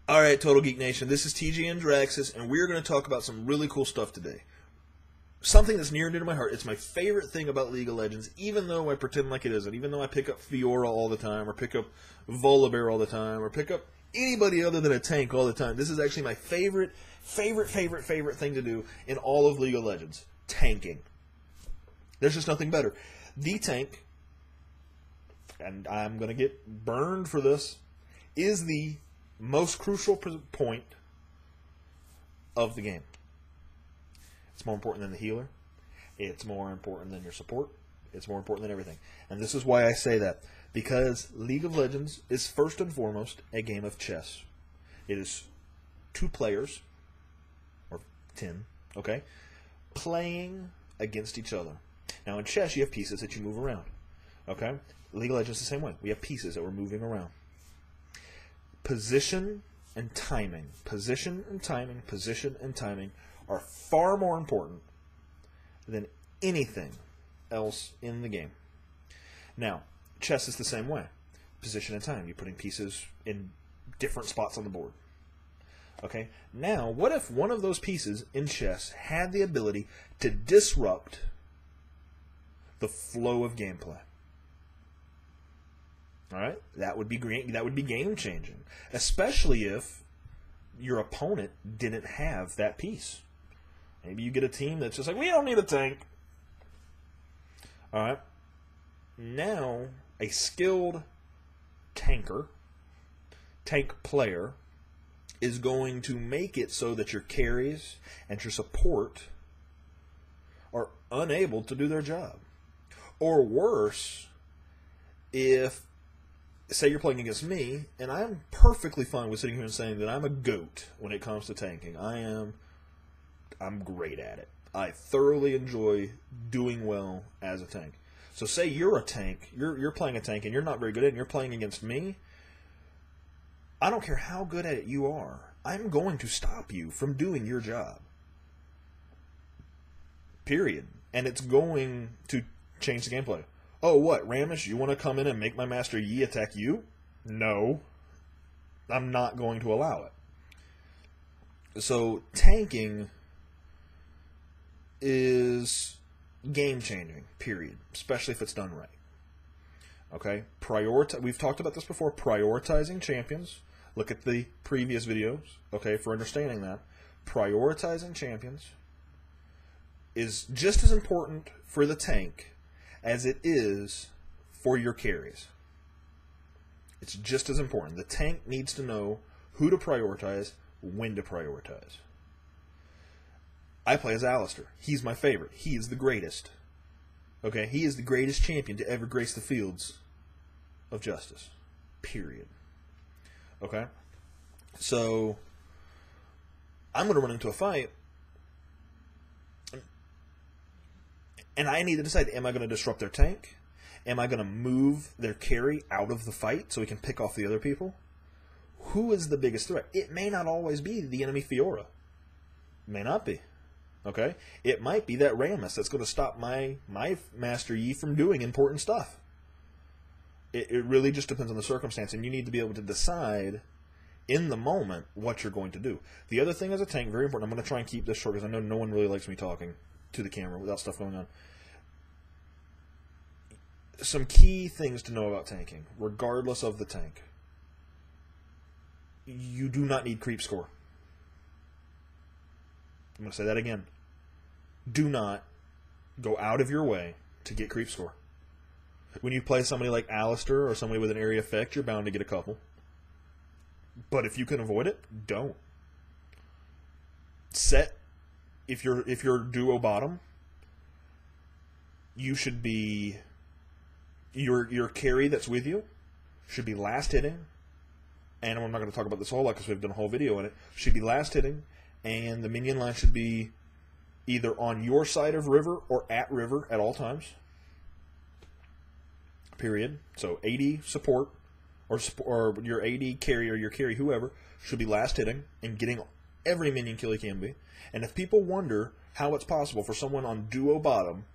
Alright, Total Geek Nation, this is TG and Draxus, and we're going to talk about some really cool stuff today. Something that's near and dear to my heart. It's my favorite thing about League of Legends, even though I pretend like it isn't. Even though I pick up Fiora all the time, or pick up Volibear all the time, or pick up anybody other than a tank all the time. This is actually my favorite thing to do in all of League of Legends. Tanking. There's just nothing better. The tank, and I'm going to get burned for this, is the most crucial point of the game. It's more important than the healer. It's more important than your support. It's more important than everything. And this is why I say that. Because League of Legends is first and foremost a game of chess. It is 2 players, or 10, okay, playing against each other. Now in chess you have pieces that you move around. Okay? League of Legends is the same way. We have pieces that we're moving around. Position and timing. Position and timing. Position and timing are far more important than anything else in the game. Now, chess is the same way. Position and time. You're putting pieces in different spots on the board. Okay? Now, what if one of those pieces in chess had the ability to disrupt the flow of gameplay? Alright? That would be game changing. Especially if your opponent didn't have that piece. Maybe you get a team that's just like, we don't need a tank. Alright? Now, a skilled tank player, is going to make it so that your carries and your support are unable to do their job. Or worse, if, say you're playing against me, and I'm perfectly fine with sitting here and saying that I'm a goat when it comes to tanking. I'm great at it. I thoroughly enjoy doing well as a tank. So say you're a tank, you're playing a tank and you're not very good at it, and you're playing against me. I don't care how good at it you are. I'm going to stop you from doing your job. Period. And it's going to change the gameplay. Oh, what, Ramish, you want to come in and make my Master Yi attack you? No. I'm not going to allow it. So, tanking is game-changing, period. Especially if it's done right. Okay? We've talked about this before. Prioritizing champions. Look at the previous videos, okay, for understanding that. Prioritizing champions is just as important for the tank as it is for your carries. It's just as important. The tank needs to know who to prioritize, when to prioritize. I play as Alistar. He's my favorite. He is the greatest. Okay? He is the greatest champion to ever grace the fields of justice. Period. Okay? So, I'm going to run into a fight, and I need to decide, am I going to disrupt their tank? Am I going to move their carry out of the fight so we can pick off the other people? Who is the biggest threat? It may not always be the enemy Fiora. It may not be. Okay? It might be that Rammus that's going to stop my Master Yi from doing important stuff. It really just depends on the circumstance, and you need to be able to decide in the moment what you're going to do. The other thing as a tank, very important, I'm going to try and keep this short because I know no one really likes me talking to the camera without stuff going on. Some key things to know about tanking, regardless of the tank. You do not need creep score. I'm going to say that again. Do not go out of your way to get creep score. When you play somebody like Alistar or somebody with an area effect, you're bound to get a couple. But if you can avoid it, don't. If you're duo bottom, you should be your carry that's with you should be last hitting, and I'm not going to talk about this a whole lot because we've done a whole video on it. Should be last hitting, and the minion line should be either on your side of river or at river at all times. Period. So AD support or your AD carry or your carry whoever should be last hitting and getting every minion kill he can be. And if people wonder how it's possible for someone on duo bottom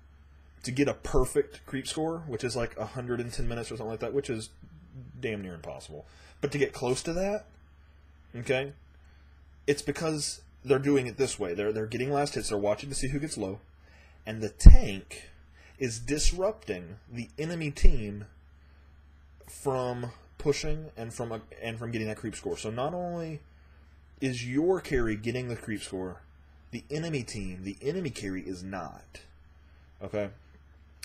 to get a perfect creep score, which is like 110 minutes or something like that, which is damn near impossible, but to get close to that, Okay? It's because they're doing it this way. They're getting last hits. They're watching to see who gets low. And the tank is disrupting the enemy team from pushing and from getting that creep score. So not only is your carry getting the creep score, the enemy team, the enemy carry is not. Okay?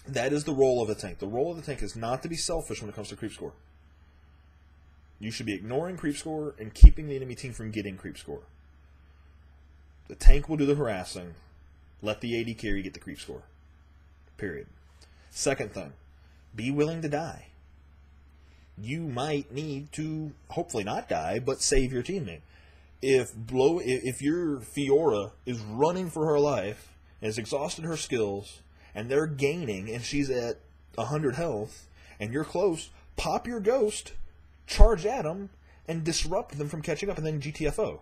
That is the role of a tank. The role of the tank is not to be selfish when it comes to creep score. You should be ignoring creep score and keeping the enemy team from getting creep score. The tank will do the harassing. Let the AD carry get the creep score. Period. Second thing, be willing to die. You might need to, hopefully not die, but save your teammate. If your Fiora is running for her life and has exhausted her skills, and they're gaining, and she's at 100 health, and you're close, pop your ghost, charge at them, and disrupt them from catching up, and then GTFO.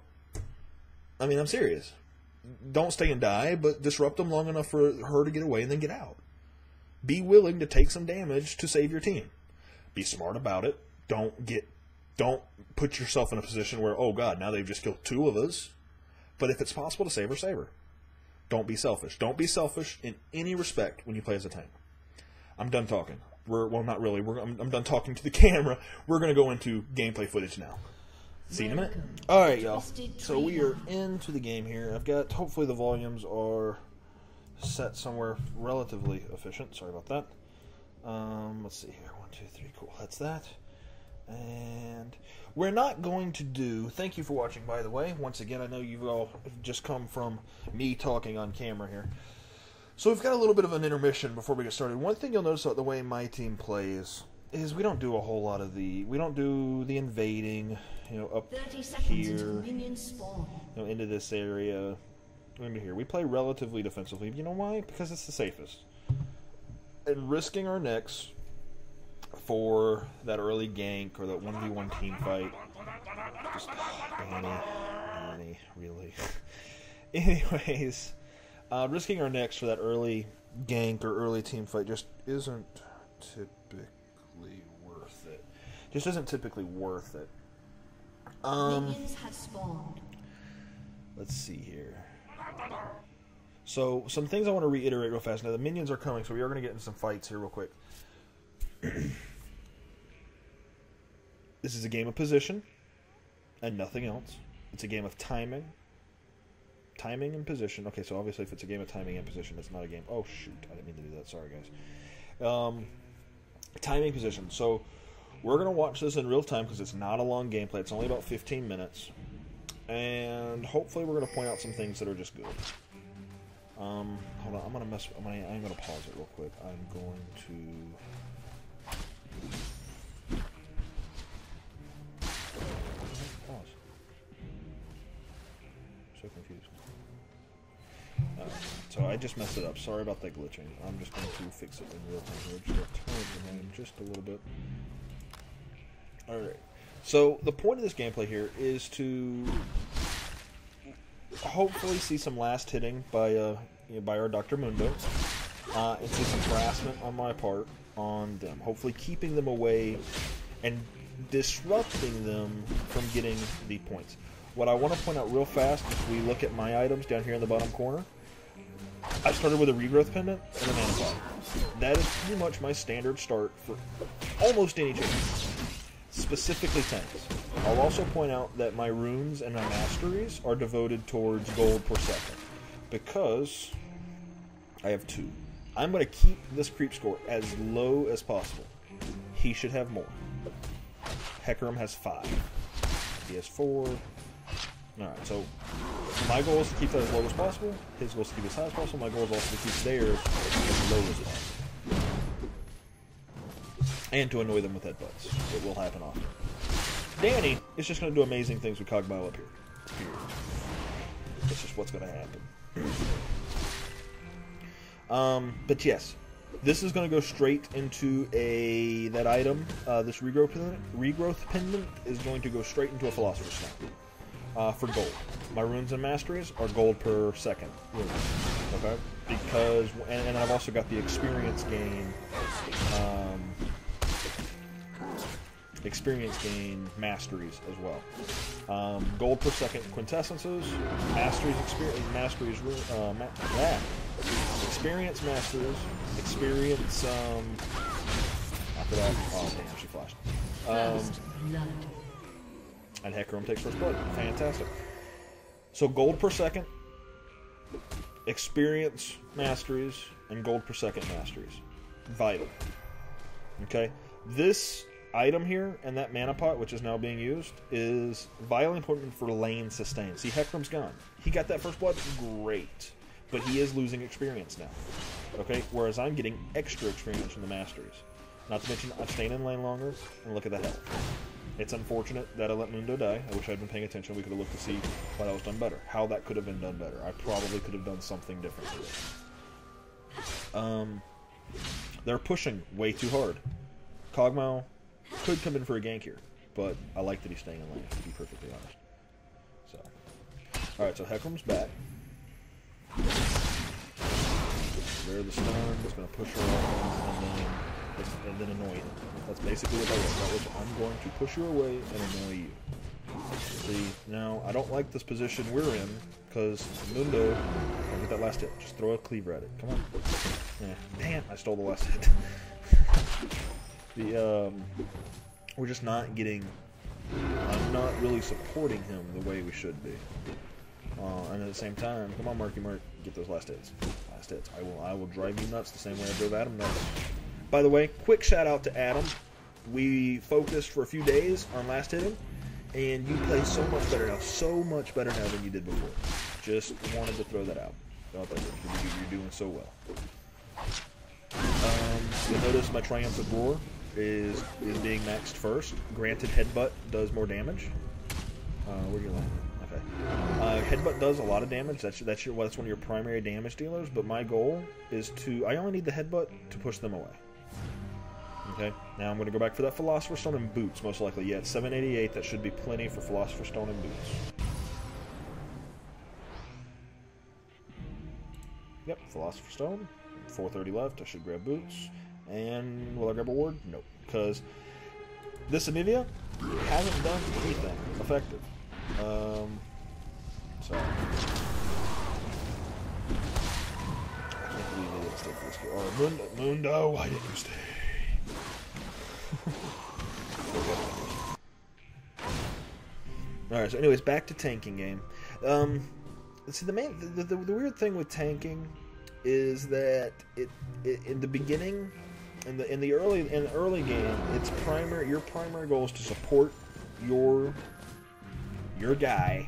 I mean, I'm serious. Don't stay and die, but disrupt them long enough for her to get away and then get out. Be willing to take some damage to save your team. Be smart about it. Don't put yourself in a position where, oh god, now they've just killed 2 of us. But if it's possible to save her, save her. Don't be selfish. Don't be selfish in any respect when you play as a tank. I'm done talking. Well, not really. I'm done talking to the camera. We're going to go into gameplay footage now. See you in a minute. Alright, y'all. So we are into the game here. I've got, hopefully the volumes are set somewhere relatively efficient. Sorry about that. Let's see here. 1, 2, 3. Cool. That's that. And we're not going to do... Thank you for watching, by the way. Once again, I know you've all just come from me talking on camera here. So we've got a little bit of an intermission before we get started. One thing you'll notice about the way my team plays is we don't do a whole lot of the... We don't do the invading, up here, into this area, into here. We play relatively defensively. You know why? Because it's the safest. And risking our necks for that early gank or that 1v1 team fight. Just, Annie, really. Anyways, risking our necks for that early gank or early team fight just isn't typically worth it. Just isn't typically worth it. Minions have spawned. Let's see here. So, some things I want to reiterate real fast. Now, the minions are coming, so we are going to get in some fights here real quick. This is a game of position and nothing else. It's a game of timing. Timing and position. Okay, so obviously if it's a game of timing and position, it's not a game... Oh, shoot. I didn't mean to do that. Sorry, guys. Timing, position. So, we're going to watch this in real time because it's not a long gameplay. It's only about 15 minutes. And hopefully we're going to point out some things that are just good. Hold on. I'm going to pause it real quick. I'm going to... Pause. So confused. So I just messed it up. Sorry about that glitching. I'm just going to fix it in real time here. Just going to turn the volume just a little bit. Alright. So the point of this gameplay here is to hopefully see some last hitting by our Dr. Mundo, and see some harassment on my part on them. Hopefully keeping them away and disrupting them from getting the points. What I want to point out real fast is we look at my items down here in the bottom corner. I started with a regrowth pendant and a mana pot. That is pretty much my standard start for almost any champion, specifically tanks. I'll also point out that my runes and my masteries are devoted towards gold per second, because I have 2. I'm going to keep this creep score as low as possible. He should have more. Hecarim has 5. He has 4. Alright, so my goal is to keep that as low as possible. His goal is to keep it as high as possible. My goal is also to keep theirs as low as possible. And to annoy them with headbutts. It will happen often. Danny is just going to do amazing things with Cogbile up here. Period. That's just what's going to happen. But yes, this is going to go straight into that item. This regrowth pendant is going to go straight into a Philosopher's Stone. For gold. My runes and masteries are gold per second. Okay? Because, and I've also got the experience gain. experience gain masteries as well. Gold per second quintessences, masteries, experience masters, experience. After that, oh damn, she flashed. And Hecarim takes first blood. Fantastic. So gold per second, experience masteries, and gold per second masteries. Vital. Okay? This item here and that mana pot, which is now being used, is vitally important for lane sustain. See, Hecarim's gone. He got that first blood, great. But he is losing experience now. Okay? Whereas I'm getting extra experience from the masteries. Not to mention, I'm staying in lane longer, and look at the health. It's unfortunate that I let Mundo die. I wish I'd been paying attention. We could have looked to see why that was done better. How that could have been done better. I probably could have done something different to it. They're pushing way too hard. Kog'Maw could come in for a gank here, but I like that he's staying in lane, to be perfectly honest. So, alright, so Hecarim's back. There the stun, just going to push her off, and then annoy him. That's basically what that was. That was, I'm going to push you away and annoy you. See, now, I don't like this position we're in, because Mundo, I'll get that last hit. Just throw a cleaver at it. Come on. Yeah. Damn, I stole the last hit. We're just not getting, I'm not really supporting him the way we should be. And at the same time, come on, Marky Mark, get those last hits. Last hits. I will drive you nuts the same way I drove Adam nuts. By the way, quick shout out to Adam. We focused for a few days on last hitting, and you play so much better now than you did before. Just wanted to throw that out. You're doing so well. You'll notice my Triumphant Roar is being maxed first. Granted, Headbutt does more damage. Where do you land? Okay. Headbutt does a lot of damage. That's one of your primary damage dealers. But my goal is I only need the Headbutt to push them away. Okay. Now I'm going to go back for that Philosopher's Stone and Boots, most likely. Yeah, it's 788. That should be plenty for Philosopher's Stone and Boots. Yep, Philosopher's Stone. 430 left. I should grab Boots. And will I grab a ward? Nope. Because this Anivia hasn't done anything effective. Sorry. I can't believe they didn't stay for this kill. Oh, Mundo, why didn't you stay? Alright, so anyways, back to tanking game. See, the weird thing with tanking is that in the beginning, in the early game, your primary goal is to support your guy,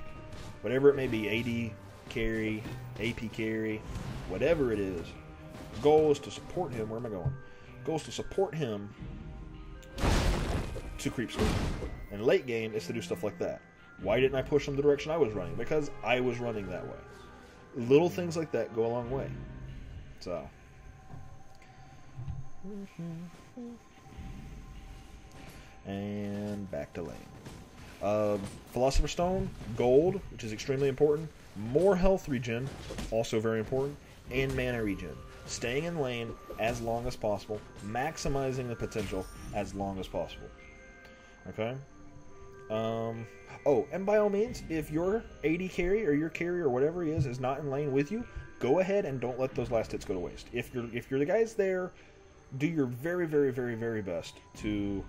whatever it may be, AD carry, AP carry, whatever it is. The goal is to support him. Where am I going? The goal is to support him to creep score. And late game is to do stuff like that. Why didn't I push him the direction I was running? Because I was running that way. Little things like that go a long way. So. And back to lane. Philosopher's Stone, gold, which is extremely important. More health regen, also very important. And mana regen. Staying in lane as long as possible. Maximizing the potential as long as possible. Okay? Oh, and by all means, if your AD carry or your carry or whatever he is not in lane with you, go ahead and don't let those last hits go to waste. If you're the guys there, do your very, very, very, very best to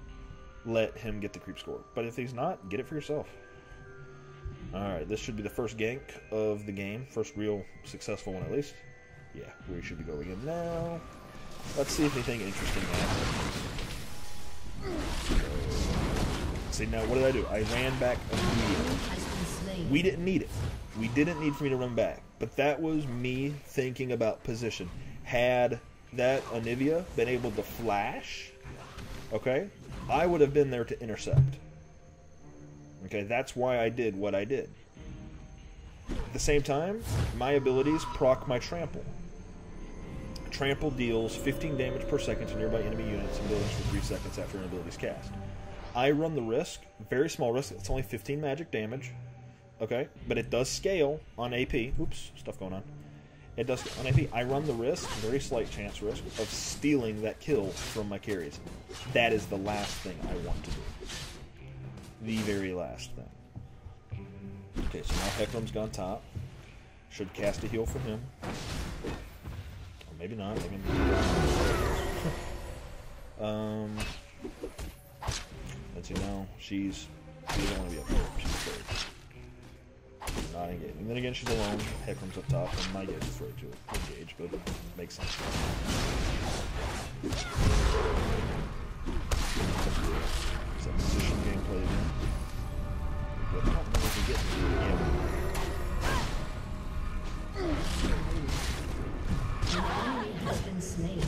let him get the creep score. But if he's not, get it for yourself. Alright, this should be the first gank of the game. First real successful one, at least. Yeah, we should be going in now. Let's see if anything interesting happens. See, now what did I do? I ran back immediately. We didn't need it. We didn't need for me to run back. But that was me thinking about position. Had that Anivia been able to flash, okay, I would have been there to intercept. Okay, that's why I did what I did. At the same time, my abilities proc my trample. Trample deals 15 damage per second to nearby enemy units and buildings for 3 seconds after an ability is cast. I run the risk, very small risk, it's only 15 magic damage, okay, but it does scale on AP. Oops, stuff going on. it does on AP. I run the risk, very slight chance risk, of stealing that kill from my carries. That is the last thing I want to do. The very last thing. Okay, so now Hecarim's gone top. Should cast a heal from him. Or maybe not. Maybe let's see now. She doesn't want to be up there. She's afraid. Not engaging. Then again, she's alone. Hecarim's up top, and my guess is afraid to engage, but it makes sense. Is that position gameplay again? But I don't know if we get An enemy has been slain.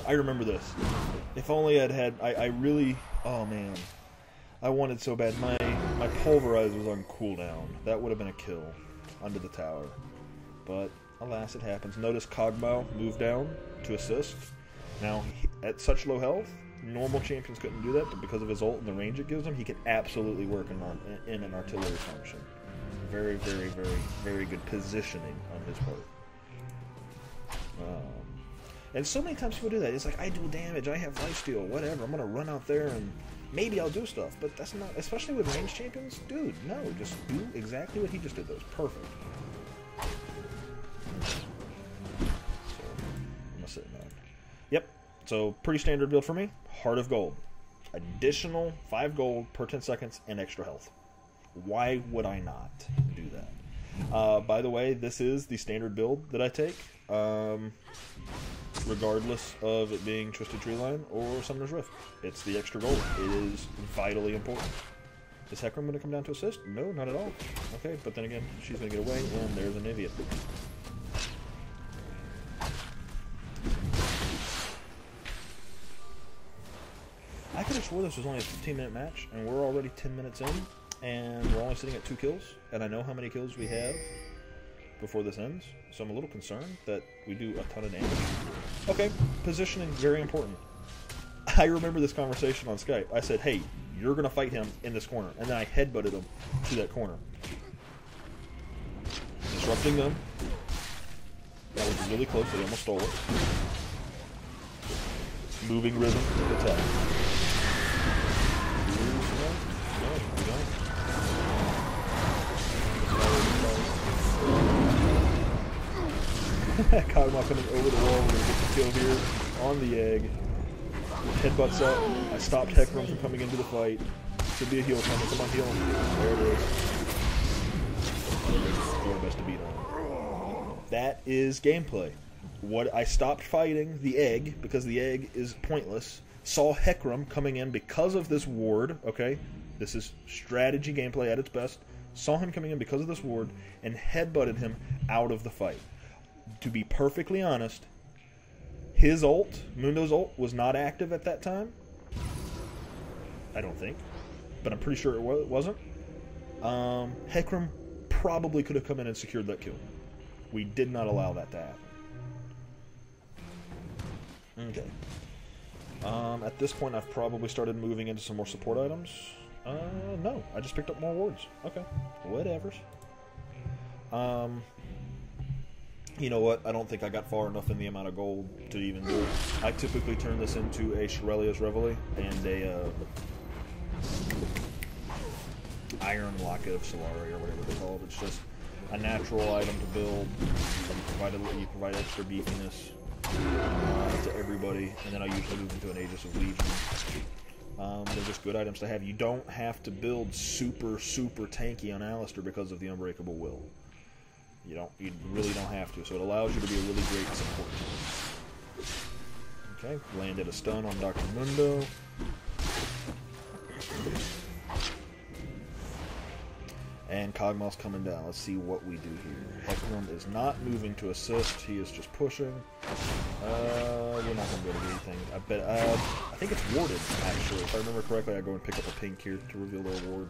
I remember this. If only I really, oh man. I wanted so bad. My pulverize was on cooldown. That would have been a kill under the tower. But alas, it happens. Notice Kog'Maw moved down to assist. Now, at such low health, normal champions couldn't do that, but because of his ult and the range it gives him, he can absolutely work in an artillery function. Very, very, very, very good positioning on his part. And so many times people do that. It's like, I do damage, I have lifesteal, whatever. I'm going to run out there and maybe I'll do stuff. But that's not, especially with ranged champions, dude, no. Just do exactly what he just did. That was perfect. So, I'm sitting on. Yep. So, pretty standard build for me. Heart of Gold. Additional 5 gold per 10 seconds and extra health. Why would I not do that? By the way, this is the standard build that I take. Regardless of it being Twisted Treeline or Summoner's Rift. It's the extra gold. It is vitally important. Is Hecarim going to come down to assist? No, not at all. Okay, but then again, she's going to get away, and there's an Nivea. I could have swore this was only a 15-minute match, and we're already 10 minutes in, and we're only sitting at 2 kills, and I know how many kills we have before this ends, so I'm a little concerned that we do a ton of damage. Okay, positioning, very important. I remember this conversation on Skype. I said, hey, you're going to fight him in this corner, and then I headbutted him to that corner. Disrupting them. That was really close, they almost stole it. Moving rhythm, attack. Kog'Maw coming over the wall. We're going to get the kill here on the egg. Headbutts up. I stopped Hecarim from coming into the fight. Should be a heal coming. Come on, heal him. There it is. Do our best to beat him. That is gameplay. What I stopped fighting the egg because the egg is pointless. Saw Hecarim coming in because of this ward. Okay, this is strategy gameplay at its best. Saw him coming in because of this ward and headbutted him out of the fight. To be perfectly honest, his ult, Mundo's ult, was not active at that time. I don't think. But I'm pretty sure it wasn't. Hecarim probably could have come in and secured that kill. We did not allow that to happen. Okay. At this point, I've probably started moving into some more support items. No. I just picked up more wards. Okay. Whatevers. You know what? I don't think I got far enough in the amount of gold to even do it. I typically turn this into a Shirelia's Reveille and a Iron Locket of Solari, or whatever they're called. It's just a natural item to build. You provide extra beefiness to everybody, and then I usually move into an Aegis of Legion. They're just good items to have. You don't have to build super, super tanky on Alistar because of the Unbreakable Will. You really don't have to, so it allows you to be a really great support. Okay, landed a stun on Dr. Mundo. And Kog'Maw's coming down. Let's see what we do here. Hecarim is not moving to assist. He is just pushing. We're not going to be able to do anything. I think it's warded, actually. If I remember correctly, I go and pick up a pink here to reveal their ward.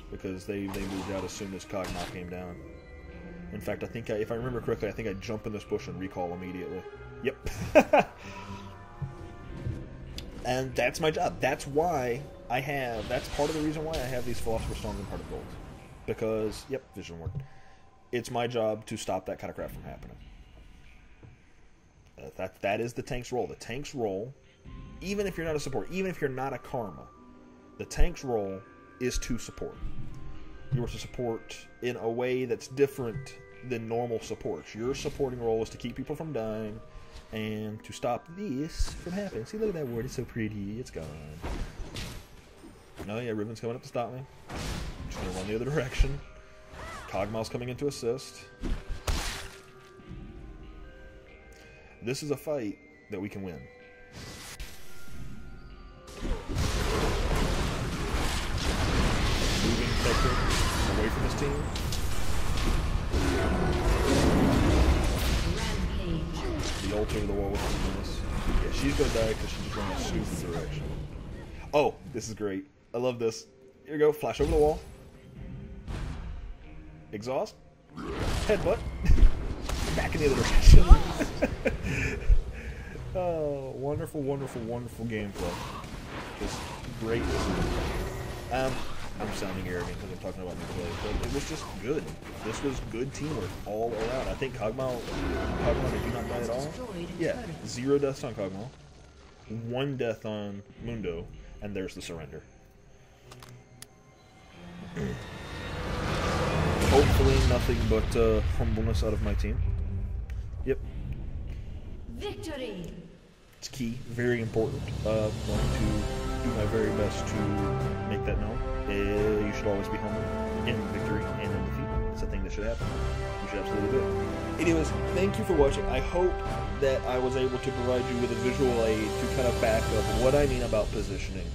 Because they moved out as soon as Kog'Maw came down. In fact, I think if I remember correctly, I think I jump in this bush and recall immediately. Yep. And that's my job. That's why that's part of the reason why I have these Philosopher's Stones and Heart of Gold. Because, yep, vision work. It's my job to stop that kind of crap from happening. That is the tank's role. The tank's role, even if you're not a support, even if you're not a Karma, the tank's role is to support. You are to support in a way that's different than normal supports. Your supporting role is to keep people from dying and to stop this from happening. See, look at that word. It's so pretty. It's gone. No, yeah, Ribbon's coming up to stop me. I'm just going to run the other direction. Cogmal's coming in to assist. This is a fight that we can win. Moving Tekra away from his team. The ult over the wall was tremendous. Yeah, she's going to die because she's just running a stupid direction. Oh, this is great. I love this. Here we go. Flash over the wall. Exhaust. Headbutt. Back in the other direction. Oh, wonderful, wonderful, wonderful gameplay. Just great. I'm sounding arrogant because I'm talking about my play, but it was just good. This was good teamwork all around. I think Cogmal did you not die at all? Yeah, 0 deaths on Cogmal, 1 death on Mundo, and there's the surrender. Hopefully nothing but humbleness out of my team. Yep. Victory! It's key, very important. Going to do my very best to make that known. You should always be humble in victory and in defeat. It's a thing that should happen. You should absolutely do it. Anyways, thank you for watching. I hope that I was able to provide you with a visual aid to kind of back up what I mean about positioning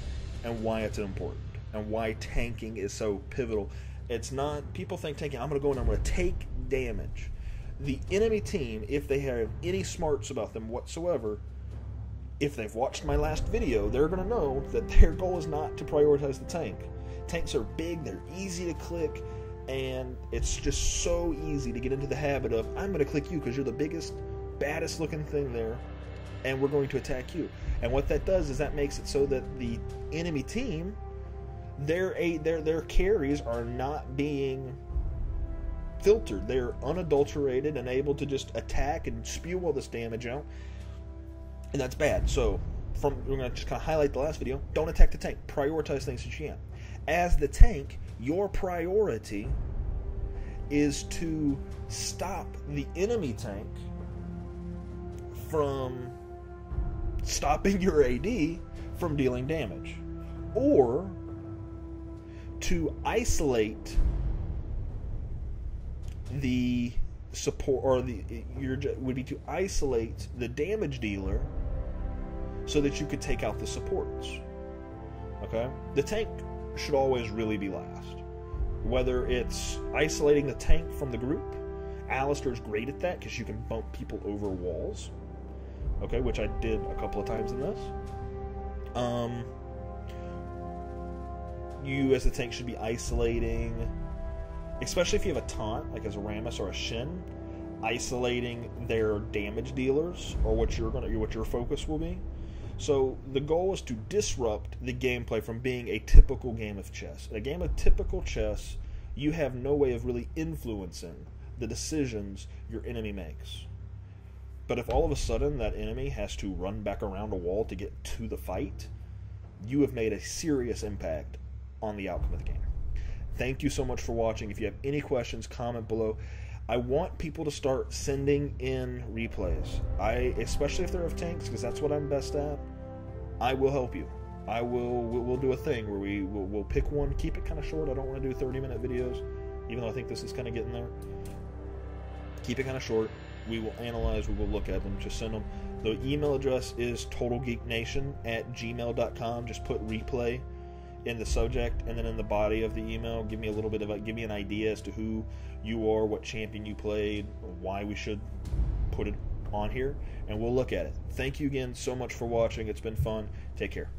and why it's important and why tanking is so pivotal. It's not, people think tanking, I'm going to go in and I'm going to take damage. The enemy team, if they have any smarts about them whatsoever, if they've watched my last video, they're going to know that their goal is not to prioritize the tank. Tanks are big, they're easy to click, and it's just so easy to get into the habit of, I'm going to click you because you're the biggest, baddest looking thing there, and we're going to attack you. And what that does is that makes it so that the enemy team, their carries are not being filtered. They're unadulterated and able to just attack and spew all this damage out, and that's bad. So we're going to just kind of highlight the last video. Don't attack the tank. Prioritize things that you can. As the tank, your priority is to stop the enemy tank from stopping your AD from dealing damage, or to isolate the support, or would be to isolate the damage dealer so that you could take out the supports. Okay? The tank should always really be last. Whether it's isolating the tank from the group, Alistar's great at that because you can bump people over walls. Okay, which I did a couple of times in this. You as the tank should be isolating, especially if you have a taunt, like as a Rammus or a Shin, isolating their damage dealers, or what your focus will be. So the goal is to disrupt the gameplay from being a typical game of chess. In a game of typical chess, you have no way of really influencing the decisions your enemy makes. But if all of a sudden that enemy has to run back around a wall to get to the fight, you have made a serious impact on the outcome of the game. Thank you so much for watching. If you have any questions, comment below. I want people to start sending in replays. Especially if they're of tanks, because that's what I'm best at. I will help you. We'll do a thing where we'll pick one, keep it kind of short. I don't want to do 30-minute videos, even though I think this is kind of getting there. Keep it kind of short. We will analyze, we will look at them, just send them. The email address is totalgeeknation@gmail.com. Just put replay in the subject, and then in the body of the email, give me an idea as to who you are, what champion you played, why we should put it on here, and we'll look at it. Thank you again so much for watching. It's been fun. Take care.